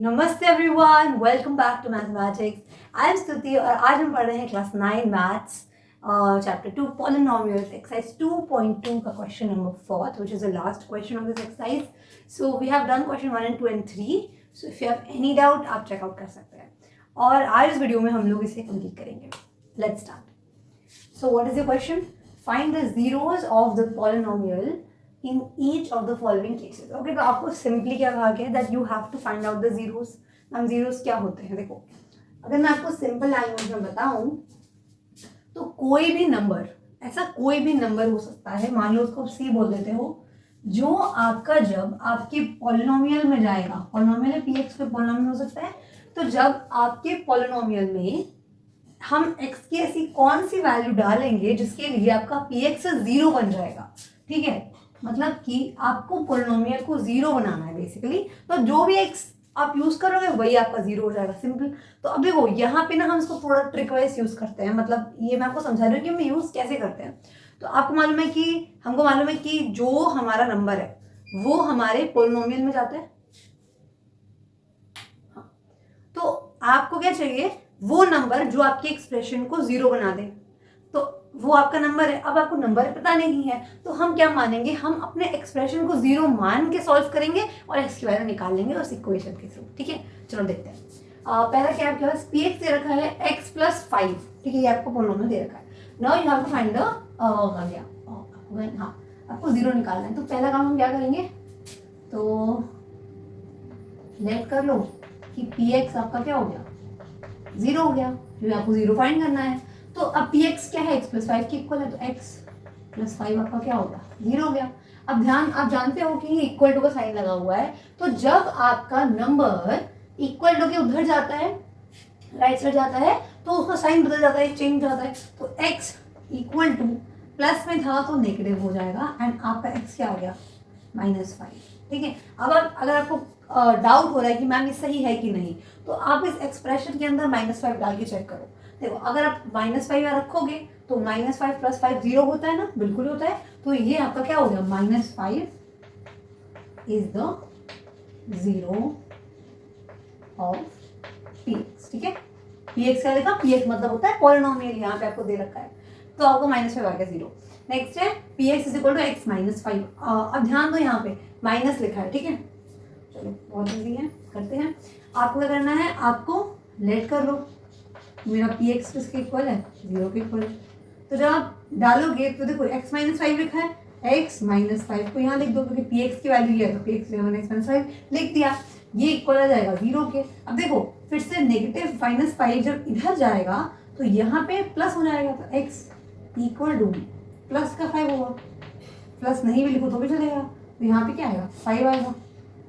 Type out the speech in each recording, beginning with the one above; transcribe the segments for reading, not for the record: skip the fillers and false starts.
नमस्ते everyone, welcome back to mathematics. I am Stuti और आज हम पढ़ रहे हैं class 9 maths chapter 2 polynomials exercise 2.2 का question number 4 which is the last question of this exercise. So we have done question 1 and 2 and 3। So if you have any doubt आप check out कर सकते हैं और आज इस वीडियो में हम लोग इसे कंप्लीट करेंगे। Let's start. So what is the question? Find the zeros of the polynomial in each of the following cases। Okay, तो आपको सिंपली क्या कहा गया है that you have to find out the zeros. हम जीरोस क्या होते हैं देखो, अगर मैं आपको सिंपल लैंग्वेज में बताऊं तो कोई भी नंबर, ऐसा कोई भी नंबर हो सकता है, मान लो उसको सी बोल देते हो, जो आपका जब आपके पॉलिनोमियल में जाएगा, पॉलिनोमियल है पीएक्स पे पॉलिनोमियल हो सकता है, तो जब आपके पॉलिनोमियल में हम एक्स की ऐसी कौन सी वैल्यू डालेंगे जिसके लिए आपका पीएक्स 0 बन जाएगा। ठीक है, मतलब कि आपको पॉलिनोमियल को 0 बनाना है बेसिकली, तो जो भी एक्स आप यूज करोगे वही आपका 0 हो जाएगा, सिंपल। तो अब देखो यहाँ पे ना हम इसको थोड़ा ट्रिक वाइज यूज करते हैं, मतलब ये मैं आपको समझा रही हूँ कि हम यूज कैसे करते हैं। तो आपको मालूम है कि हमको मालूम है कि जो हमारा नंबर है वो हमारे पॉलिनोमियल में जाता है। हाँ, तो आपको क्या चाहिए, वो नंबर जो आपके एक्सप्रेशन को 0 बना दे, तो वो आपका नंबर है। अब आपको नंबर पता नहीं है तो हम क्या मानेंगे, हम अपने एक्सप्रेशन को 0 मान के सॉल्व करेंगे और एक्स की वैल्यू निकाल लेंगे उस इक्वेशन के थ्रू। ठीक है, चलो देखते हैं। पहला क्या आपके पास पी एक्स दे रखा है x + 5। ठीक है, ये आपको पॉलिनोमियल दे रखा है। Now you have to find the हाँ, आपको 0 निकालना है। तो पहला काम हम क्या करेंगे, तो लेट कर लो कि पी एक्स आपका क्या हो गया, 0 हो गया, क्योंकि आपको 0 फाइंड करना है। तो अब पी एक्स क्या है, x + 5 के इक्वल है, तो x + 5 आपका क्या होगा, 0 हो गया। अब ध्यान, आप जानते हो कि ये इक्वल टू का साइन लगा हुआ है, तो जब आपका नंबर इक्वल टू के उधर जाता है, राइट साइड जाता है, तो उसका साइन बदल जाता है, चेंज जाता है। तो x = प्लस में था तो नेगेटिव हो जाएगा एंड आपका x क्या हो गया, -5। ठीक है, अब अगर आपको डाउट हो रहा है कि मैम ये सही है कि नहीं, तो आप इस एक्सप्रेशन के अंदर -5 डाल के चेक करो। देखो, अगर आप -5 रखोगे तो -5 + 5 0 होता है ना, बिल्कुल होता है। तो ये आपका क्या हो गया, -5 इज द 0 ऑफ px। ठीक है, px क्या लिखा, px मतलब होता है पॉलिनोमियल, यहाँ पे आपको दे रखा है, तो आपको -5 आ गया 0। नेक्स्ट है px = x - 5। अब ध्यान दो, यहाँ पे माइनस लिखा है। ठीक है, चलो बहुत इजी है, करते हैं। आपको क्या करना है, आपको लेट कर लो, मेरा पी एक्स किसके इक्वल है, 0 के इक्वल है। तो जब आप डालोगे तो देखो x - 5 लिखा है, x - 5 को यहाँ लिख दो, क्योंकि पी एक्स की वैल्यू ये है, तो पी एक्स x - 5 लिख दिया, ये इक्वल आ जाएगा 0 के। अब देखो फिर से नेगेटिव -5 जब इधर जाएगा तो यहाँ पे प्लस हो जाएगा, तो x = प्लस का 5 होगा, प्लस नहीं भी लिखो तो भी चलेगा, तो यहाँ पे क्या आएगा, 5 आएगा।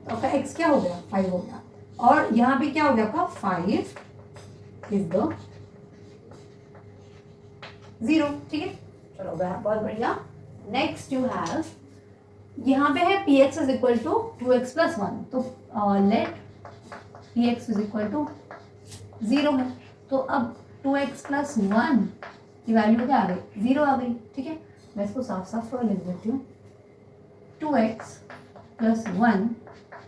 तो आपका x क्या हो गया, 5 हो गया, और यहाँ पे क्या हो गया आपका 5 इज द 0। ठीक है, चलो बहुत बढ़िया। नेक्स्ट यू हैव, यहाँ पे है px = 2x + 1, तो लेट px = 0 है, तो अब 2x + 1 की वैल्यू क्या आ गई, 0 आ गई। ठीक है, मैं इसको साफ साफ थोड़ा लिख देती हूँ, 2x + 1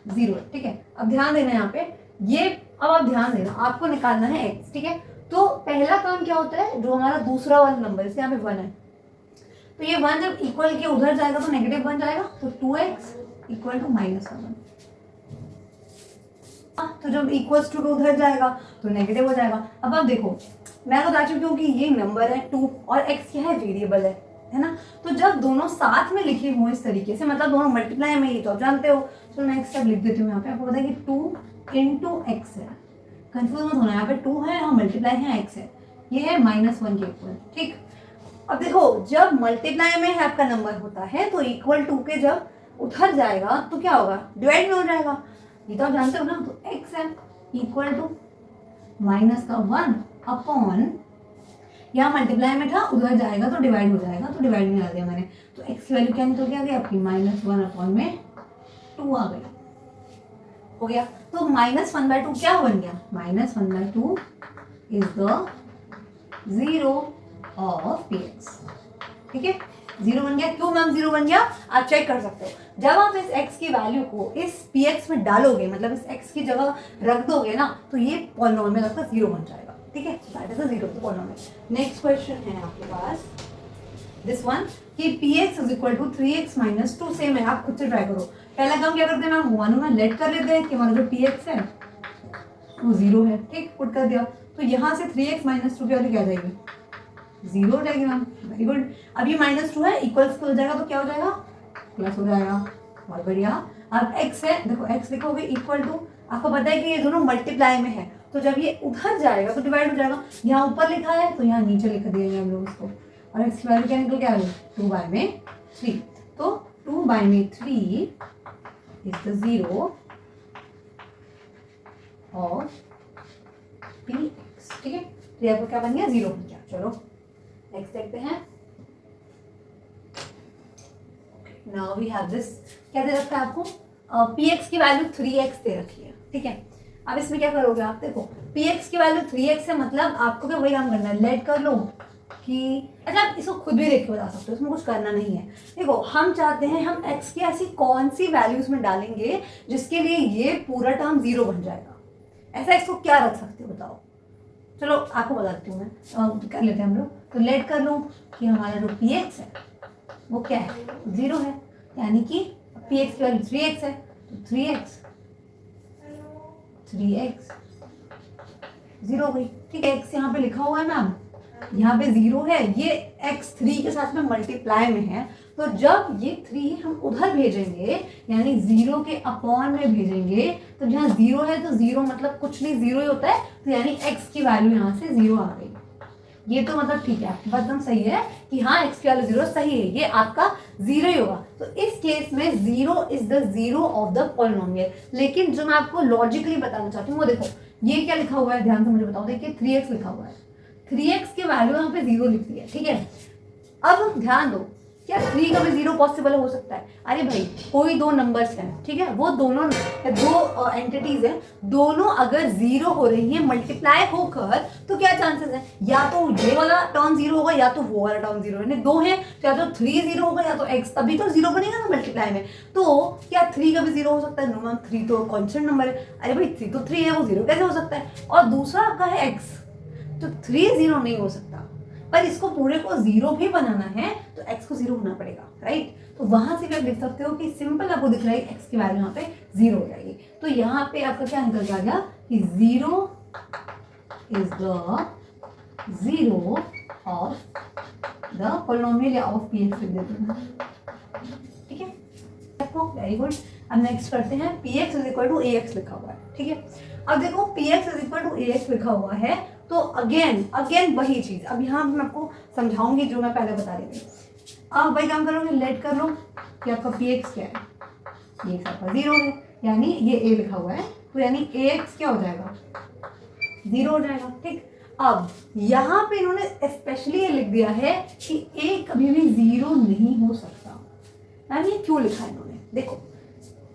0। ठीक है, अब ध्यान देना यहाँ पे, ये अब आप ध्यान देना, आपको निकालना है x। ठीक है, तो पहला काम क्या होता है, जो हमारा दूसरा वाला नंबर है, यहाँ पे 1 है, तो ये 1 जब इक्वल के उधर जाएगा तो नेगेटिव बन जाएगा, तो 2x = -1। तो जब इक्वल्स टू उधर जाएगा तो नेगेटिव हो जाएगा। अब आप देखो, मैं बता चुकी हूँ कि ये नंबर है 2 और x क्या है, वेरिएबल है ना। तो जब दोनों साथ में लिखे हुए इस तरीके से, मतलब दोनों मल्टीप्लाई में, ये तो आप जानते हो। तो मैं एक स्टेप लिख देती हूँ यहाँ पे, आपको पता है कि 2 × x है, कंफ्यूज मत होना, यहाँ पे 2 है और मल्टीप्लाई है x है, ये है -1 के इक्वल। ठीक, अब देखो जब मल्टीप्लाई में है आपका नंबर होता है तो =2 के जब उधर जाएगा तो क्या होगा, डिवाइड में हो जाएगा, ये तो आप जानते हो ना। तो x है = -1 यहाँ मल्टीप्लाई में था, उधर जाएगा तो डिवाइड हो जाएगा, तो डिवाइड में आ दिया मैंने, तो x की वैल्यू क्या निकल के आ गई आपकी, -1/2 आ गई, हो गया। तो -1/2 क्या बन गया, -1/2 इज द 0 ऑफ px। ठीक है, जीरो बन गया। क्यों मैम जीरो बन गया? आप चेक कर सकते हो। जब आप इस x की वैल्यू को इस px में डालोगे, मतलब इस x की जगह रख दोगे ना, तो ये पॉलिनोमियल आपका जीरो बन जाएगा। ठीक है, that is a zero polynomial. Next question है आपके पास दिस वन कि px is equal to 3x minus 2। Same है, आप खुद से ट्राई करो। पहला काम क्या करते हैं मैम, वन में लेट कर लेते हैं कि हमारा जो px है वो जीरो है। ठीक, पुट कर दिया, तो यहाँ से 3x माइनस 2 की वैल्यू क्या आ जाएगी? जीरो हो जाएगी मैम। Very good. अब ये -2 है, इक्वल्स हो जाएगा तो क्या हो जाएगा? प्लस हो जाएगा। बहुत बढ़िया। अब x है, देखो x लिखोगे इक्वल टू, आपको पता है कि ये दोनों मल्टीप्लाई में है, तो जब ये उधर जाएगा तो डिवाइड हो जाएगा। यहाँ ऊपर लिखा है तो यहाँ नीचे लिख दिए हम लोग इसको, और x की वैल्यू क्या निकल के आ गई? 2/3। तो 2/3 इज द जीरो और px। ठीक है, तो यहाँ पर क्या बन गया? जीरो बन गया। चलो नेक्स्ट देखते हैं। नाउ वी हैव दिस, क्या दे रखा है आपको? px की वैल्यू 3x दे रखी है। ठीक है, अब इसमें क्या करोगे आप? देखो px की वैल्यू 3x है, मतलब आपको क्या वही काम करना है, लेट कर लो कि अच्छा आप इसको खुद भी देख के बता सकते हो, इसमें कुछ करना नहीं है। देखो हम चाहते हैं हम x की ऐसी कौन सी वैल्यूज में डालेंगे जिसके लिए ये पूरा टर्म जीरो बन जाएगा। ऐसा इसको क्या रख सकते हो बताओ? चलो आपको बताती हूँ मैं, कर लेते हैं हम लोग। तो लेट कर लूँ कि हमारा जो px है वो क्या है? जीरो है, यानी कि px की वैल्यू 3x है, तो 3x जीरो हो गई। ठीक है, x यहाँ पे लिखा हुआ है मैम, यहाँ पे जीरो है, ये x 3 के साथ में मल्टीप्लाई में है, तो जब ये 3 हम उधर भेजेंगे यानी जीरो के अपॉन में भेजेंगे, तो जहाँ जीरो है तो जीरो मतलब कुछ नहीं, जीरो ही होता है, तो यानी x की वैल्यू यहाँ से जीरो आ गई। ये तो मतलब ठीक है, आपकी बात एकदम सही है कि हाँ x की वैल्यू जीरो सही है, ये आपका जीरो ही होगा। तो इस केस में zero is the zero of the polynomial. लेकिन जो मैं आपको लॉजिकली बताना चाहती हूँ वो देखो, ये क्या लिखा हुआ है, ध्यान से मुझे बताओ। देखिए 3x लिखा हुआ है, 3x की वैल्यू यहाँ पे जीरो लिख दी है। ठीक है, अब ध्यान दो, क्या 3 का भी जीरो पॉसिबल हो सकता है? अरे भाई कोई दो नंबर्स हैं, ठीक है, वो दोनों दो एंटिटीज हैं, दोनों अगर जीरो हो रही हैं मल्टीप्लाई होकर, तो क्या चांसेस है? या तो ये वाला टर्म जीरो होगा या तो वो वाला टर्म जीरो, यानी दो है तो या तो 3 जीरो होगा या तो x, तभी तो जीरो बनेगा ना मल्टीप्लाई में। तो क्या 3 का भी जीरो हो सकता है? नो मैम, 3 तो कॉन्स्टेंट नंबर है। अरे भाई 3 तो 3 है, वो जीरो कैसे हो सकता है? और दूसरा आपका है x, तो 3 जीरो नहीं हो सकता, पर इसको पूरे को जीरो भी बनाना है तो x को जीरो होना पड़ेगा, राइट? तो वहां से भी आप लिख सकते हो कि सिंपल आपको दिख रहा है x की वैल्यू यहाँ पे जीरो हो जाएगी। तो यहाँ पे आपका क्या निकल के आ गया कि zero is the zero of the polynomial of px लिख देते हैं। ठीक है, देखो वेरी गुड। अब नेक्स्ट करते हैं, px is equal to ax लिखा हुआ है। ठीक है, अब देखो px is equal to ax लिखा हुआ है, तो अगेन वही चीज अब यहाँ मैं आपको समझाऊंगी जो मैं पहले बता रही थी। अब वही काम करोगे, लेट कर लो कि आपका px क्या है, px आपका जीरो है, यानी ये a लिखा हुआ है, तो यानी ax क्या हो जाएगा? जीरो हो जाएगा। ठीक, अब यहाँ पे इन्होंने स्पेशली ये लिख दिया है कि a कभी भी जीरो नहीं हो सकता। यानी ये क्यों लिखा है इन्होंने? देखो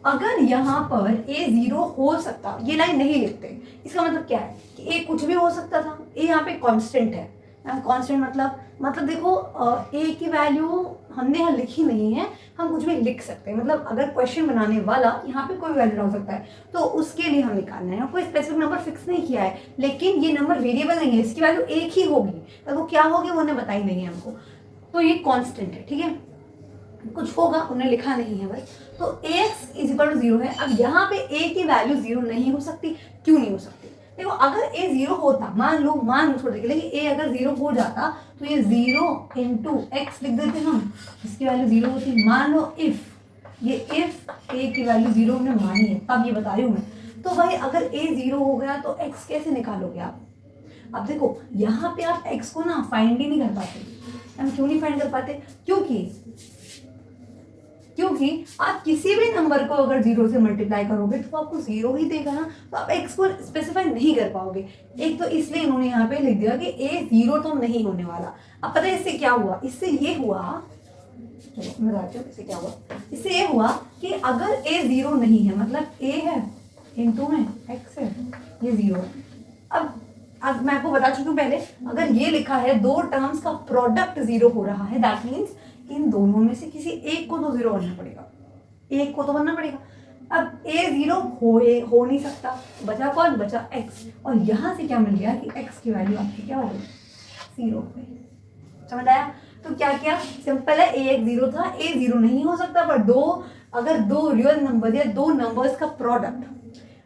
अगर यहाँ पर a जीरो हो सकता, ये लाइन नहीं लिखते, इसका मतलब क्या है कि a कुछ भी हो सकता था। a यहाँ पे कांस्टेंट है, कांस्टेंट मतलब देखो a की वैल्यू हमने यहाँ लिखी नहीं है, हम कुछ भी लिख सकते हैं। मतलब अगर क्वेश्चन बनाने वाला यहाँ पे कोई वैल्यू डाल सकता है, तो उसके लिए हम निकालना है, कोई स्पेसिफिक नंबर फिक्स नहीं किया है, लेकिन ये नंबर वेरिएबल नहीं है, इसकी वैल्यू एक ही होगी, तो वो क्या होगी वो उन्हें बताई नहीं है हमको, तो ये कॉन्स्टेंट है। ठीक है, कुछ होगा उन्हें लिखा नहीं है बस। तो ax is equal to zero है। अब यहाँ पे a की वैल्यू जीरो नहीं हो सकती, क्यों नहीं हो सकती? देखो अगर a जीरो होता, मान लो छोड़ के, लेकिन a अगर जीरो हो जाता तो ये जीरो इंटू एक्स लिख देते हम, इसकी वैल्यू जीरो होती। मान लो इफ a की वैल्यू जीरो हमने मानी है, तब ये बता रही हूँ मैं। तो भाई अगर a जीरो हो गया तो x कैसे निकालोगे आप? अब देखो यहाँ पे आप x को ना फाइंड ही नहीं कर पाते। हम क्यों नहीं फाइंड कर पाते? क्योंकि आप किसी भी नंबर को अगर जीरो से मल्टीप्लाई करोगे तो आपको जीरो ही देगा ना, तो आप x को स्पेसिफाई नहीं कर पाओगे। एक तो इसलिए इन्होंने यहाँ पे लिख दिया कि a जीरो तो नहीं होने वाला। अब पता है इससे क्या हुआ? इससे ये हुआ, चलो मैं बताती हूँ इससे क्या हुआ। इससे ये हुआ कि अगर a जीरो नहीं है, मतलब a है इंटू में x है, ये जीरो है। अब मैं आपको बता चुकी हूँ पहले, अगर ये लिखा है दो टर्म्स का प्रोडक्ट जीरो हो रहा है, दैट मीन्स इन दोनों में से किसी एक को तो 0 बनना पड़ेगा, एक को तो बनना पड़ेगा। अब a 0 हो नहीं सकता, बचा कौन, बचा x, और यहाँ से क्या मिल गया कि x की वैल्यू आपकी क्या हो गई, 0 हो गई। समझ आया? तो क्या किया, सिंपल है, a 0 था, a 0 नहीं हो सकता, पर अगर दो रियल नंबर या दो नंबर्स का प्रोडक्ट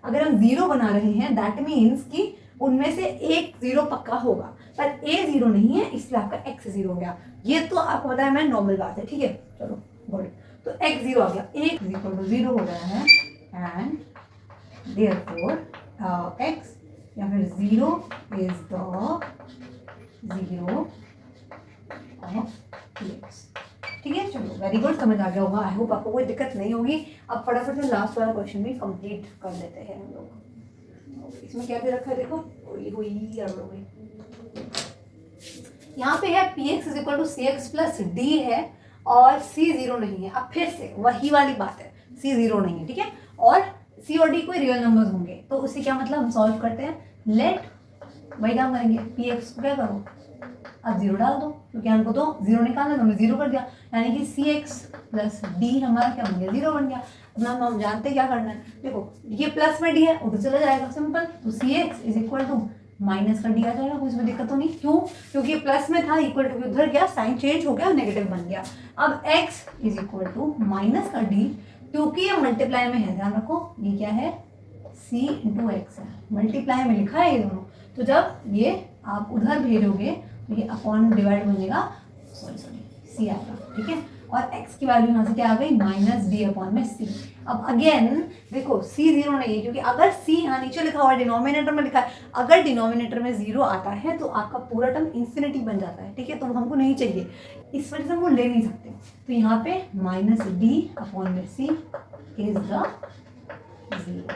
अगर हम 0 बना रहे हैं, दैट मीन्स कि उनमें से एक 0 पक्का होगा, पर a 0 नहीं है, इसलिए आपका x 0 हो गया। ये तो आपको पता है, मैं नॉर्मल बात है, ठीक है, चलो गुड। तो x 0 आ गया, x इक्वल टू 0 हो गया है, एंड देयरफॉर x या फिर 0 इज द 0 ऑफ px। ठीक है, चलो वेरी गुड, समझ आ गया होगा। आई होप आपको कोई दिक्कत नहीं होगी। अब फटाफट से लास्ट वाला क्वेश्चन भी कंप्लीट कर लेते हैं हम लोग। इसमें क्या दे रखा है, देखो यहाँ पे है px is equal to cx plus d है और c 0 नहीं है। अब फिर से वही वाली बात है, c 0 नहीं है, ठीक है, और c और d कोई रियल नंबर्स होंगे, तो उससे क्या मतलब, हम सॉल्व करते हैं, लेट वही काम करेंगे, px को क्या करो, अब 0 डाल दो, क्योंकि हमको तो 0 निकालना, तो हमने 0 कर दिया, यानी कि cx प्लस d हमारा क्या बन गया, 0 बन गया। अपना हम जानते हैं क्या करना है, देखो ये प्लस में d है, उधर चला जाएगा, सिंपल। तो cx is equal to minus का d आ जाएगा, कुछ भी दिक्कत तो नहीं, क्यों, क्योंकि प्लस में था, इक्वल टू उधर गया, साइन चेंज हो गया, नेगेटिव बन गया। अब x is equal to minus का d, क्योंकि ये मल्टीप्लाई में है, ध्यान रखो, ये क्या है, c इंटू एक्स है, मल्टीप्लाई में लिखा है ये दोनों, तो जब ये आप उधर भेजोगे तो ये अपॉन डिवाइड बनेगा, सॉरी सी आएगा, ठीक है, और x की वैल्यू यहाँ से क्या आ गई, माइनस डी अपॉन में सी। अब अगेन देखो c 0 नहीं है, क्योंकि अगर c यहाँ नीचे लिखा हुआ है, डिनोमिनेटर में लिखा है, अगर डिनोमिनेटर में 0 आता है तो आपका पूरा टर्म इंफिनिटी बन जाता है, ठीक है, तो वो हमको नहीं चाहिए, इस वजह से हम वो ले नहीं सकते। तो यहाँ पे माइनस डी अपॉन में C is the 0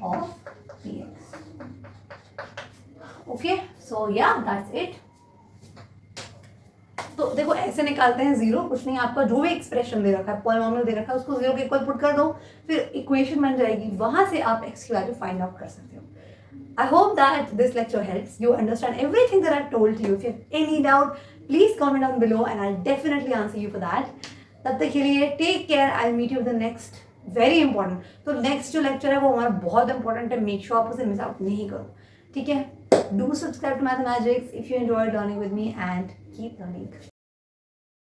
of px। Okay, so या दैट्स इट। तो देखो ऐसे निकालते हैं 0, कुछ नहीं, आपका जो भी एक्सप्रेशन दे रखा है, पॉलिनोमियल दे रखा है, उसको 0 के इक्वल पुट कर दो, फिर इक्वेशन बन जाएगी, वहां से आप x की वैल्यू फाइंड आउट कर सकते हो। I hope that this lecture helps you understand everything that I've told you. If you have any doubt, please comment down below and I'll definitely answer you for that. तब तक के लिए take care. I'll meet you with the next very important. तो next जो lecture है वो हमारा बहुत important है. Make sure आप उसे miss out नहीं करो. ठीक है? Do subscribe to Mathemagics if you enjoyed learning with me and keep learning.